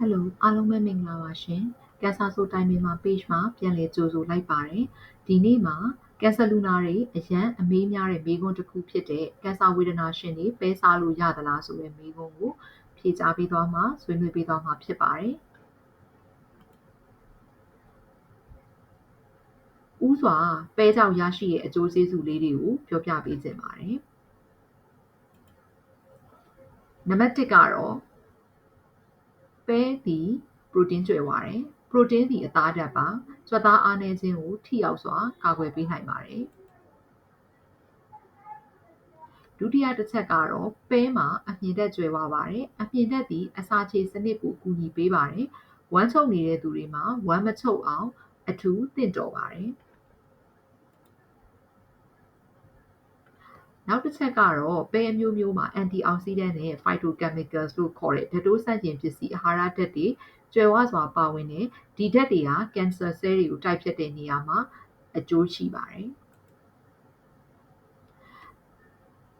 Hello အားလုံးပဲမင်္ဂလာပါရှင်။ ကင်ဆာဆိုတိုင်ပင်မှာ page မှာပြန်လည်ကြိုဆိုလိုက်ပါတယ်။ဒီနေ့မှာကင်ဆာလူနာတွေအရန်အမေးများတဲ့မေးခွန်းတစ်ခုဖြစ်တဲ့ကင်ဆာဝေဒနာရှင်တွေပဲစားလို့ရသလားဆိုတဲ့မေးခွန်းကိုဖြေကြားပေးသွားမှာဆွေးနွေးပေးသွားမှာဖြစ်ပါတယ်။ဥစွာပဲကြောင့်ရရှိတဲ့အကျိုးကျေးဇူးလေးတွေကိုပြောပြပေးခြင်းပါတယ်။နံပါတ်1ကတော့ပဲသည်ပရိုတင်းကြွယ်ဝတယ်။ပရိုတင်းသည်အသားဓာတ်ပါ။ကြွက်သားအားနည်းခြင်းကိုထိရောက်စွာကာကွယ်ပေးနိုင်ပါတယ်။ဒုတိယတစ်ချက်ကတော့ပဲမှာအမြင်ဓာတ်ကြွယ်ဝပါတယ်။အမြင်ဓာတ်သည်အစာချေစနစ်ကိုကူညီပေးပါတယ်။ဝမ်းချုပ်နေတဲ့သူတွေမှာဝမ်းမချုပ်အောင်အထူးသင့်တော်ပါတယ်။နောက်တစ်ချက်ကတော့ပဲအမျိုးမျိုးမှာ antioxidant နဲ့ phytochemicals လို့ခေါ်တဲ့ဓာတ်တိုးဆန့်ကျင်ပစ္စည်းအာဟာရဓာတ်တွေကြွယ်ဝစွာပါဝင်တယ်။ဒီဓာတ်တွေကကင်ဆာဆဲတွေကိုတိုက်ဖျက်တဲ့နေရာမှာအကျိုးရှိပါတယ်။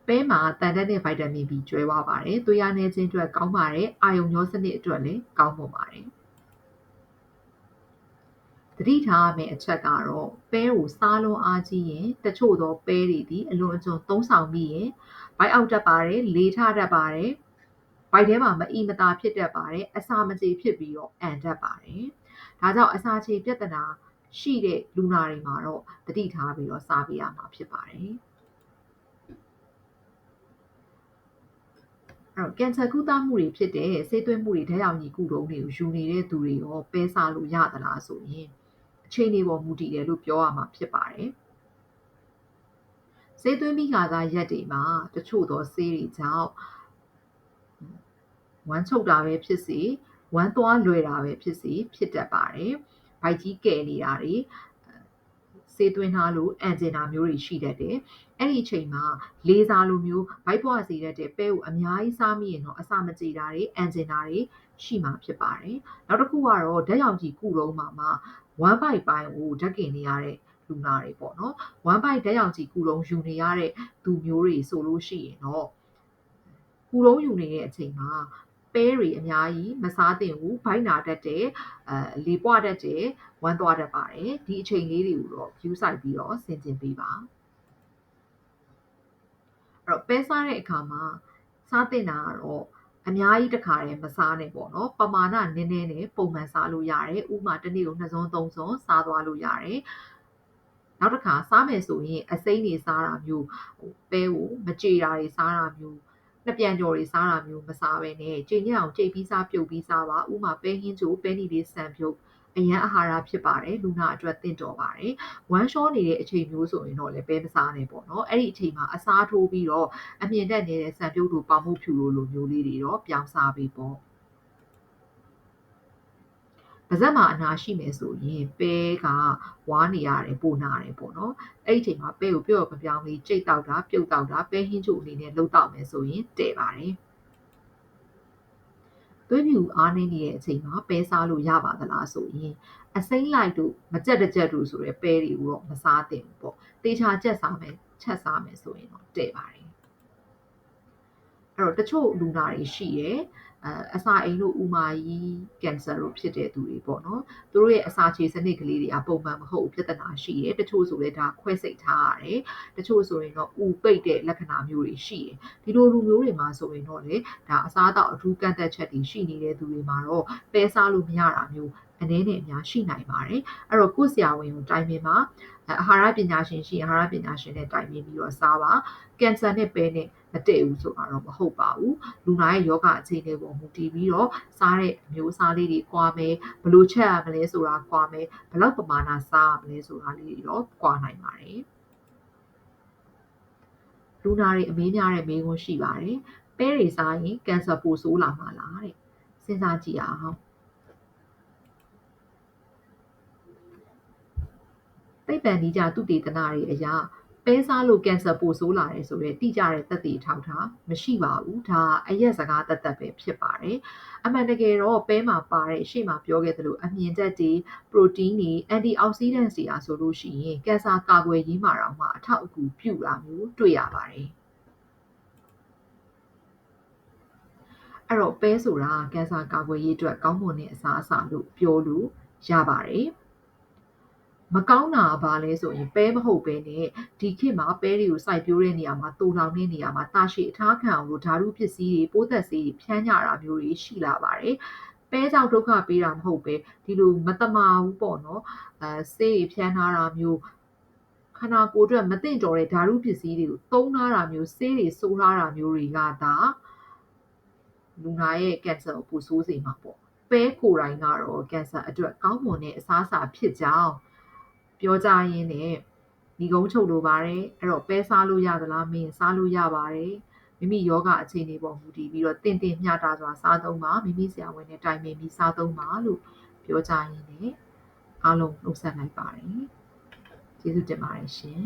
ပဲမှာသံဓာတ်နဲ့ဗိုက်တာမင် B ကြွယ်ဝပါတယ်။သွေးအားနည်းခြင်းအတွက်ကောင်းပါတယ်။အာရုံကြောစနစ်အတွက်လည်းကောင်းမွန်ပါတယ်။သတိထားရမယ့်အချက်ကတော့ပဲကိုစားလွန်အားကြီးရင်တချို့သောပဲတွေသည်အလွန်အကျွံသုံးဆောင်မိရင်ဗိုက်အောက်တက်ပါတယ်လေထတတ်ပါတယ်ဗိုက်ထဲမှာမအီမသာဖြစ်တတ်ပါတယ်အစာမကြေဖြစ်ပြီးတော့အန်တတ်ပါတယ်ဒါကြောင့်အစာချေပြဿနာရှိတဲ့လူနာတွေမှာတော့သတိထားပြီးတော့စားပေးရမှာဖြစ်ပါတယ်ကင်ဆာကုသမှုတွေဖြစ်တဲ့ဆေးသွင်းမှုတွေဓာတ်ရောင်ခြည်ကုထုံးတွေကိုယူနေတဲ့သူတွေရောပဲစားလို့ရသလားဆိုရင်အခြေအနေပေါ်မူတည်တယ်လို့ပြောရမှာဖြစ်ပါတယ်ဆေးသွင်းပြီးခါသာရက်တွေမှာတချို့သောဆေးတွေကြောင့်ဝမ်းချုပ်တာပဲဖြစ်စေဝမ်းသွားလွယ်တာပဲဖြစ်စေဖြစ်တတ်ပါတယ်ဗိုက်ကြီးကယ်နေတာတွေဆေးသွင်းထားလို့အန်ကျင်တာမျိုးတွေရှိတတ်တယ်အဲ့ဒီအချိန်မှာလေစာလိုမျိုးဗိုက်ပွားစေတတ်တဲ့ပဲကိုအများကြီးစားမိရင်တော့အစာမကြေတာတွေအန်ကျင်တာတွေရှိမှာဖြစ်ပါတယ်နောက်တစ်ခုကတော့ဓာတ်ရောင်ခြည်ကုထုံးမှာဝမ်းဗိုက်ပိုင်းကိုဓာတ်ကင်နေရတဲ့လူနာတွေပေါ့နော်ဝမ်းဗိုက်ဓာတ်ရောင်ခြည်ကုထုံးယူနေရတဲ့သူမျိုးတွေဆိုလို့ရှိရင်တော့ကုထုံးယူနေတဲ့အချိန်မှာပဲတွေအများကြီးမစားသင့်ဘူးဗိုက်နာတတ်တယ်လေပွတတ်တယ်ဝမ်းသွားတတ်ပါတယ်ဒီအချိန်လေးတွေကိုတော့ view စိုက်ပြီးတော့ဆင်ခြင်ပေးပါအဲ့တော့ပဲစားတဲ့အခါမှာစားသင့်တာကတော့အများကြီးတစ်ခါတည်းမစားနဲ့ပေါ့နော်ပမာဏနည်းနည်းနဲ့ပုံမှန်စားလို့ရတယ်ဥပမာတစ်နေ့ကို2စွန်း3စွန်းစားသွားလို့ရတယ်နောက်တစ်ခါစားမယ်ဆိုရင်အစိမ်းတွေစားတာမျိုးပဲကိုမကြေတာတွေစားတာမျိုးနှစ်ပြန်ကြော်တွေစားတာမျိုးမစားဘဲနဲ့ကြိမ်ညက်အောင်ကြိတ်ပြီးစားပြုတ်ပြီးစားပါဥမာပဲဟင်းချိုပဲနီလေးဆန်ပြုတ်အရန်အာဟာရဖြစ်ပါတယ်လူနာအတွက်သင့်တော်ပါတယ်ဝမ်းလျှောနေတဲ့အချိန်မျိုးဆိုရင်တော့လည်းပဲမစားနဲ့ပေါ့နော်အဲ့ဒီအချိန်မှာအစားထိုးပြီးတော့အမြင်တက်နေတဲ့ဆန်ပြုတ်တို့ပေါင်မုတ်ဖြူတို့လိုမျိုးလေးတွေတော့ပြောင်းစားပေးပေါ့ပါးစပ်မှာအနာရှိမယ်ဆိုရင်ပဲကဝါနေရတယ်ပိုနာတယ်ပေါ့နော်အဲ့ဒီအချိန်မှာပဲကိုပြော့ပြောင်းလေးကြိတ်တောက်တာပြုတ်တောက်တာပဲဟင်းချိုအနေနဲ့လှုပ်တောက်မယ်ဆိုရင်တည့်ပါတယ်သွေးပြူအားနေနေတဲ့အချိန်မှာပဲစားလို့ရပါသလားဆိုရင်အစိမ်းလိုက်တို့မကြက်တကြက်တို့ဆိုတဲ့ပဲတွေကိုတော့မစားသင့်ဘူးပေါ့တေချာချက်စားမယ်ချက်စားမယ်ဆိုရင်တော့တည့်ပါတယ်အဲ့တော့တချို့လူနာတွေရှိတယ်အစာအိမ်တို့ဥမာကြီးကင်ဆာတို့ဖြစ်တဲ့သူတွေပေါ့နော်သူတို့ရဲ့အစာခြေစနစ်ကလေးတွေကပုံမှန်မဟုတ်ပြဿနာရှိတယ်တချို့ဆိုလည်းဒါခွဲစိတ်ထားရတယ်တချို့ဆိုရင်တော့ဥပိတ်တဲ့လက္ခဏာမျိုးတွေရှိတယ်ဒီလိုလူမျိုးတွေမှာဆိုရင်တော့လေဒါအစားအသောက်အထူးကန့်သက်ချက်တွေရှိနေတဲ့သူတွေမှာတော့ပဲစားလို့မရတာမျိုးအနေနဲ့အများရှိနိုင်ပါတယ်အဲ့တော့ကိုယ်ဆရာဝန်ကိုတိုင်ပင်ပါအာဟာရပညာရှင်ရှိအာဟာရပညာရှင်နဲ့တိုင်ပင်ပြီးတော့စားပါကင်ဆာနဲ့ပဲနဲ့မတည့်ဘူးဆိုတာတော့မဟုတ်ပါဘူးလူနာရဲ့ယောဂအခြေအနေပေါ်မူတည်ပြီးတော့စားတဲ့အမျိုးအစားလေးတွေကွာမယ်ဘယ်လိုချက်ရမလဲဆိုတာကွာမယ်ဘယ်လောက်ပမာဏစားရမလဲဆိုတာလေးတွေတော့ကွာနိုင်ပါတယ်လူနာတွေအမေးများတဲ့မေးခွန်းရှိပါတယ်ပဲတွေစားရင်ကင်ဆာပိုဆိုးလာမှာလားတဲ့စဉ်းစားကြည့်အောင်သိပ္ပံနည်းကျသုတေသနတွေအရပဲစားလို့ကင်ဆာပိုဆိုးလာတယ်ဆိုတဲ့တိကျတဲ့သက်သေထောက်ထားမရှိပါဘူးဒါအရက်စကားသက်သက်ပဲဖြစ်ပါတယ်အမှန်တကယ်တော့ပဲမှာပါတဲ့ရှေ့မှာပြောခဲ့သလိုအမြင်ဓာတ်တွေပရိုတင်းတွေအန်တီအောက်ဆီဒန့်တွေအားဆိုလို့ရှိရင်ကင်ဆာကာကွယ်ရေးမှာတော့မှအထောက်အကူပြုတာမျိုးတွေ့ရပါတယ် အဲ့တော့ပဲဆိုတာကင်ဆာကာကွယ်ရေးအတွက်ကောင်းမွန်တဲ့အစားအစာလို့ပြောလို့ရပါတယ်မကောင်းတာဘာလဲဆိုရင်ပဲမဟုတ်ပဲနဲ့ဒီခေတ်မှာပဲတွေကိုစိုက်ပျိုးတဲ့နေရာမှာတူလောင်တဲ့နေရာမှာတာရှည်အထားခံအောင်လို့ဓာတုပစ္စည်းတွေပိုးသက်ဆေးတွေဖြန်းကြတာမျိုးတွေရှိလာပါတယ်ပဲကြောင့်ဒုက္ခပေးတာမဟုတ်ပဲဒီလိုမတမာဘူးပေါ့နော်ဆေးတွေဖြန်းထားတာမျိုးခန္ဓာကိုယ်အတွက်မသင့်တော်တဲ့ဓာတုပစ္စည်းတွေကိုသုံးထားတာမျိုးဆေးတွေဆိုးထားတာမျိုးတွေကသာလူနာရဲ့ကင်ဆာကိုပိုဆိုးစေမှာပေါ့ပဲကိုယ်တိုင်ကတော့ကင်ဆာအတွက်ကောင်းမွန်တဲ့အစားအစာဖြစ်ကြောင်းပြောကြရင်းနဲ့ဒီကုန်းချုပ်လိုပါတယ်အဲ့တော့ပဲစားလို့ရသလားမင်းစားလို့ရပါတယ်မိမိယောဂအခြေအနေပေါ်မူတည်ပြီးတော့တင့်မျှတာစွာစားသုံးပါမိမိဆရာဝန်နဲ့တိုင်ပင်ပြီးစားသုံးပါလို့ပြောကြရင်းနဲ့အားလုံးနှုတ်ဆက်လိုက်ပါတယ်ကျေးဇူးတင်ပါတယ်ရှင်